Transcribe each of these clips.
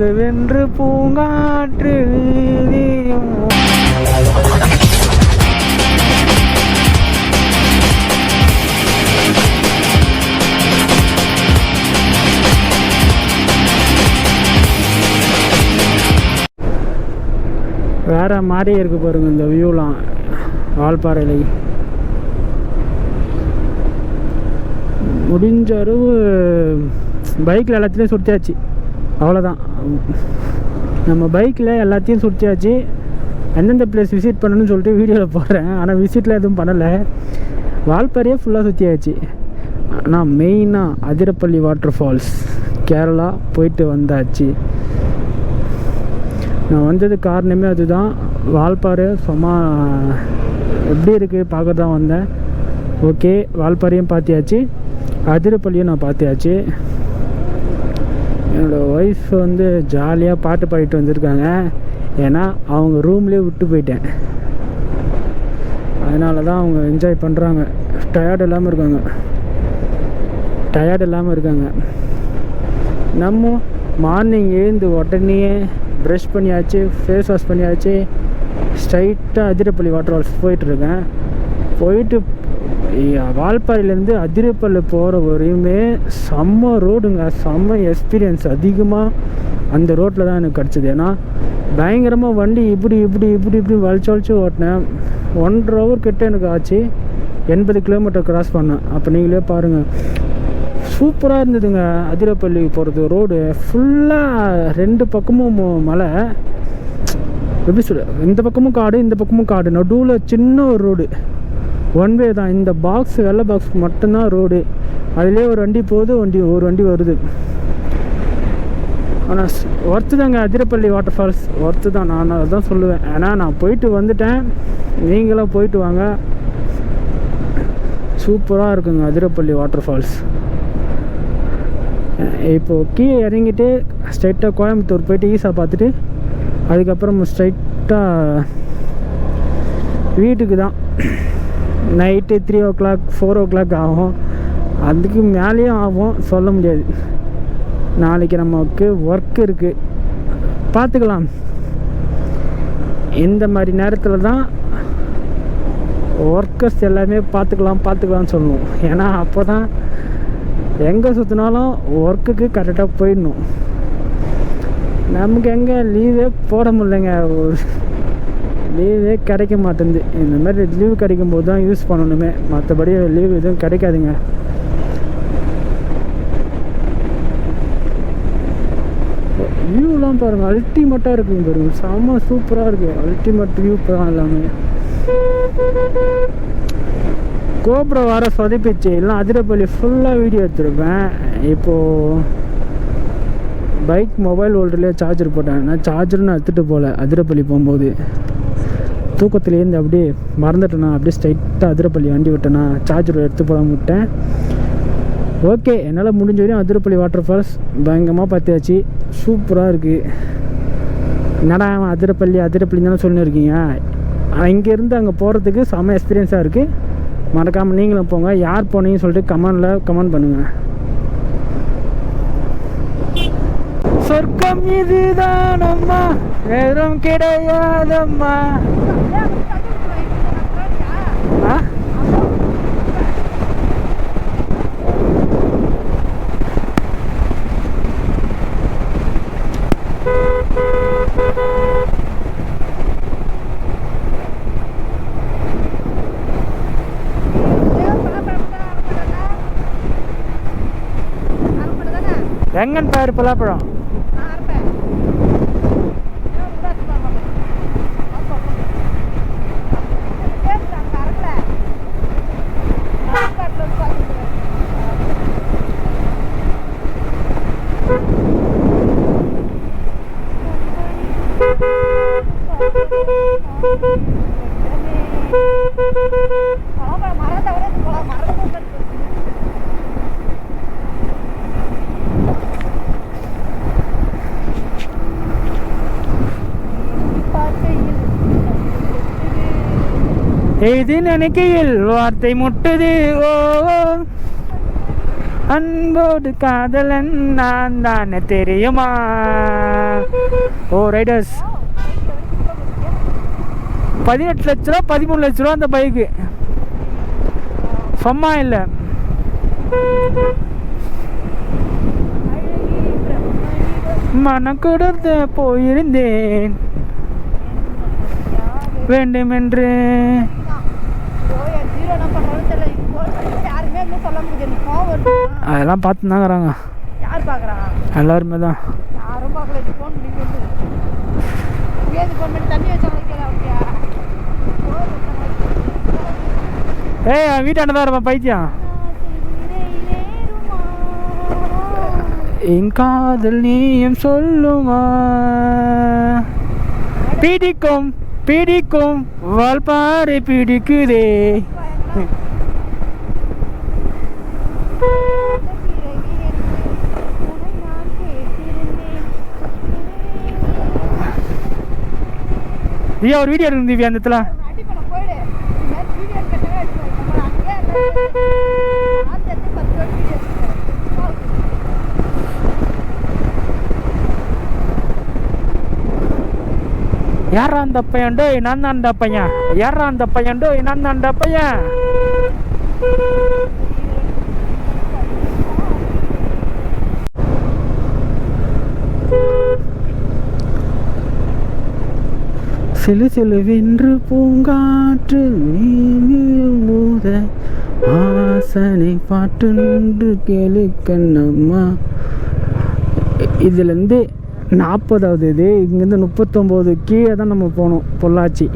அங்கு வென்று பூங்காற்று வீதியும். வேற மாதிரி இருக்கு பாருங்க இந்த வியூலாம். வால்பாறையில முடிஞ்ச அளவு பைக்கில் எல்லாத்தையும் சுற்றியாச்சு. அவ்வளோதான், நம்ம பைக்கில் எல்லாத்தையும் சுற்றியாச்சு. எந்தெந்த பிளேஸ் விசிட் பண்ணணும்னு சொல்லிட்டு வீடியோவில் போடுறேன். ஆனால் விசிட்டில் எதுவும் பண்ணலை. வால்பாறையே ஃபுல்லாக சுற்றியாச்சு. ஆனால் மெயினாக அதிரப்பள்ளி வாட்டர் ஃபால்ஸ் கேரளா போயிட்டு வந்தாச்சு. நான் வந்தது காரணமே அதுதான். வால்பாறை சும்மா எப்படி இருக்குது பார்க்க தான் வந்தேன். ஓகே, வால்பாறையும் பார்த்தியாச்சு, அதிரப்பள்ளியும் நான் பார்த்தியாச்சு. என்னோடய ஒய்ஃப் வந்து ஜாலியாக பாட்டு பாடிட்டு வந்திருக்காங்க. ஏன்னா அவங்க ரூம்லேயே விட்டு போயிட்டேன். அதனால தான் அவங்க என்ஜாய் பண்ணுறாங்க. டயர்டு இல்லாமல் இருக்காங்க. நம்ம மார்னிங் எழுந்து உடனே ப்ரஷ் பண்ணியாச்சு, ஃபேஸ் வாஷ் பண்ணியாச்சு. ஸ்ட்ரைட்டாக அதிரப்பள்ளி வாட்டர் ஃபால்ஸ் போயிட்டுருக்கேன். போயிட்டு வால்பாறையிலேருந்து அதிரப்பள்ளி போகிற வரையுமே செம்ம ரோடுங்க, செம்ம எக்ஸ்பீரியன்ஸ். அதிகமாக அந்த ரோட்டில் தான் எனக்கு கிடச்சிது. ஏன்னா பயங்கரமாக வண்டி இப்படி வலிச்சு ஓட்டினேன். 1.5 hour கிட்ட எனக்கு ஆச்சு. 80 கிலோமீட்டர் கிராஸ் பண்ணேன். அப்போ நீங்களே பாருங்கள், சூப்பராக இருந்ததுங்க. அதிரப்பள்ளி போகிறது ரோடு ஃபுல்லாக 2 பக்கமும் மலை. எப்படி சொல்ல, இந்த பக்கமும் காடு, நடுவில் சின்ன ஒரு ரோடு, ஒன் வே தான். இந்த பாக்ஸ் வெள்ளை பாக்ஸ் மட்டும்தான் ரோடு. அதிலே ஒரு வண்டி போகுது, ஒரு வண்டி வருது. ஆனால் ஒர்த்து தாங்க அதிரப்பள்ளி வாட்டர் ஃபால்ஸ், ஒர்த்து தான். நான் அதான் சொல்லுவேன். ஏன்னா நான் போயிட்டு வந்துட்டேன், நீங்களும் போயிட்டு வாங்க. சூப்பராக இருக்குங்க அதிரப்பள்ளி வாட்டர் ஃபால்ஸ். இப்போது கீழே இறங்கிட்டு ஸ்ட்ரைட்டாக கோயம்புத்தூர் போயிட்டு ஈஸா பார்த்துட்டு அதுக்கப்புறம் ஸ்ட்ரைட்டாக வீட்டுக்கு தான். நைட்டு 3 o'clock 4 o'clock ஆகும். அதுக்கு மேலேயும் ஆகும், சொல்ல முடியாது. நாளைக்கு நமக்கு ஒர்க் இருக்குது, பார்த்துக்கலாம். இந்த மாதிரி நேரத்தில் தான் ஒர்க்கர்ஸ் எல்லாமே பார்த்துக்கலாம்னு சொல்லணும். ஏன்னா அப்போ தான் எங்கே சுற்றினாலும் ஒர்க்குக்கு கரெக்டாக போயிடணும். நமக்கு எங்கே லீவே போட முடியலைங்க, லீவே கிடைக்க மாட்டேங்குது. இந்த மாதிரி லீவு கிடைக்கும் போது தான் யூஸ் பண்ணணுமே, மற்றபடி லீவ் எதுவும் கிடைக்காதுங்க. வியூலாம் பாருங்கள், அல்டிமேட்டாக இருக்குங்க பாருங்கள், செம்ம சூப்பராக இருக்குது. அல்டிமேட் வியூ தான் எல்லாமே. கோப்ரோ வர சொதப்பிச்சு, எல்லாம் அதிரப்பள்ளி ஃபுல்லாக வீடியோ எடுத்துருப்பேன். இப்போது பைக் மொபைல் ஹோல்டர்லேயே சார்ஜர் போட்டேன். நான் சார்ஜர்னு எடுத்துகிட்டு போகல. அதிரப்பள்ளி போகும்போது தூக்கத்துலேருந்து அப்படியே மறந்துட்டேன்னா, அப்படியே ஸ்ட்ரைட்டாக அதிரப்பள்ளி வண்டி விட்டேன்னா சார்ஜர் எடுத்து போடாமல் விட்டேன். ஓகே, என்னால் முடிஞ்ச வரையும் அதிரப்பள்ளி வாட்டர் ஃபால்ஸ் பயங்கரமாக பார்த்தாச்சு. சூப்பராக இருக்குது. என்னடா அதிரப்பள்ளி தானே சொல்லியிருக்கீங்க. இங்கேருந்து அங்கே போகிறதுக்கு செம்ம எக்ஸ்பீரியன்ஸாக இருக்குது. மறக்காமல் நீங்களும் போங்க. யார் போனீங்கன்னு சொல்லிட்டு கமெண்ட் பண்ணுங்கள். சொர்க்கம் இதுதானம்மா, வேறும் கிடையாதம்மா. எங்கன்னு பேர் பலாப்பழம். இது நினைக்கையில் வார்த்தை முட்டுது. ஓ அன்போடு காதலன் நான் தானே தெரியுமா. ஓ ரைடர்ஸ் 18 லட்ச ரூபா 13 லட்ச ரூபா அந்த பைக்கு. சும்மா இல்லை. மனக்குடர்ந்த போயிருந்தேன் வேண்டுமென்று. அதெல்லாம் பார்த்து தாங்கிறாங்க எல்லாருமே தான். ஏய் வீட்டாண்ட தான் இருப்பேன் பைத்தியம். என் காதல் நீயும் சொல்லுமா பிடிக்கும் பிடிக்கும் வால்பாறை பிடிக்குதே. ஐயா ஒரு வீடியோ எடுக்கணும் திவ்யா அந்த இடத்துல. யாரா அந்த பையன்டோ நான் தான் அந்த பையன். யாரா அந்த பையன்டோ நான் தான் அந்த பையன். சிலு சிலுவென்று பூங்காற்று நீத ஆசனை பாட்டு கேளு கண்ணம்மா. இதுலேருந்து 40வது இது. இங்கேருந்து 39 கீழே தான் நம்ம போகணும். பொள்ளாச்சி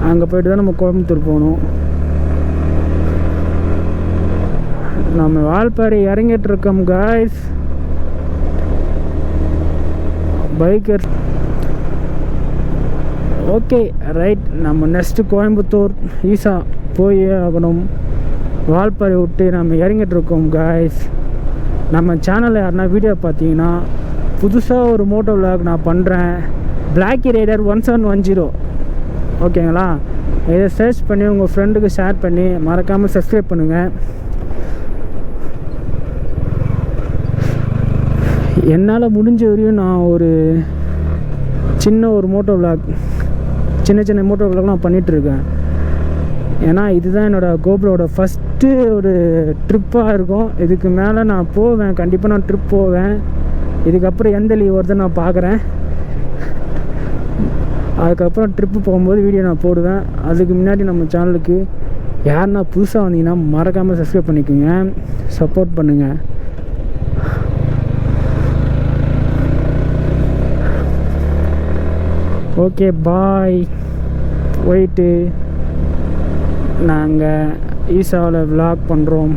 அங்கே போய்ட்டு தான் நம்ம கோயம்புத்தூர் போகணும். நம்ம வால்பாறை இறங்கிட்டு இருக்கோம் காய்ஸ். Biker okay right. நம்ம நெக்ஸ்ட்டு கோயம்புத்தூர் ஈசா போய் ஆகணும். வால்பாறை விட்டு நம்ம இறங்கிட்டு இருக்கோம் காய்ஸ். நம்ம சேனலில் யாருன்னா வீடியோ பார்த்தீங்கன்னா புதுசாக ஒரு மோட்டோ விளாக் நான் பண்ணுறேன். பிளாக்கி ரைடர் 1710 ஓகேங்களா. இதை சர்ச் பண்ணி உங்கள் ஃப்ரெண்டுக்கு ஷேர் பண்ணி மறக்காமல் சப்ஸ்கிரைப் பண்ணுங்கள். என்னால் முடிஞ்ச வரையும் நான் ஒரு சின்ன மோட்டோ விளாக் சின்ன மோட்டோ விளாக் நான் பண்ணிகிட்ருக்கேன். ஏன்னா இதுதான் என்னோடய கோப்ரோட ஃபஸ்ட்டு ஒரு ட்ரிப்பாக இருக்கும். இதுக்கு மேலே நான் போவேன், கண்டிப்பாக நான் ட்ரிப் போவேன். இதுக்கப்புறம் எந்த லீவ் வருது நான் பார்க்குறேன். அதுக்கப்புறம் ட்ரிப்பு போகும்போது வீடியோ நான் போடுவேன். அதுக்கு முன்னாடி நம்ம சேனலுக்கு யாருன்னா புதுசாக வந்தீங்கன்னா மறக்காமல் சப்ஸ்கிரைப் பண்ணிக்கோங்க, சப்போர்ட் பண்ணுங்கள். Okay bye. போயிட்டு நாங்கள் ஈசாவில் விளாக் பண்ணுறோம்.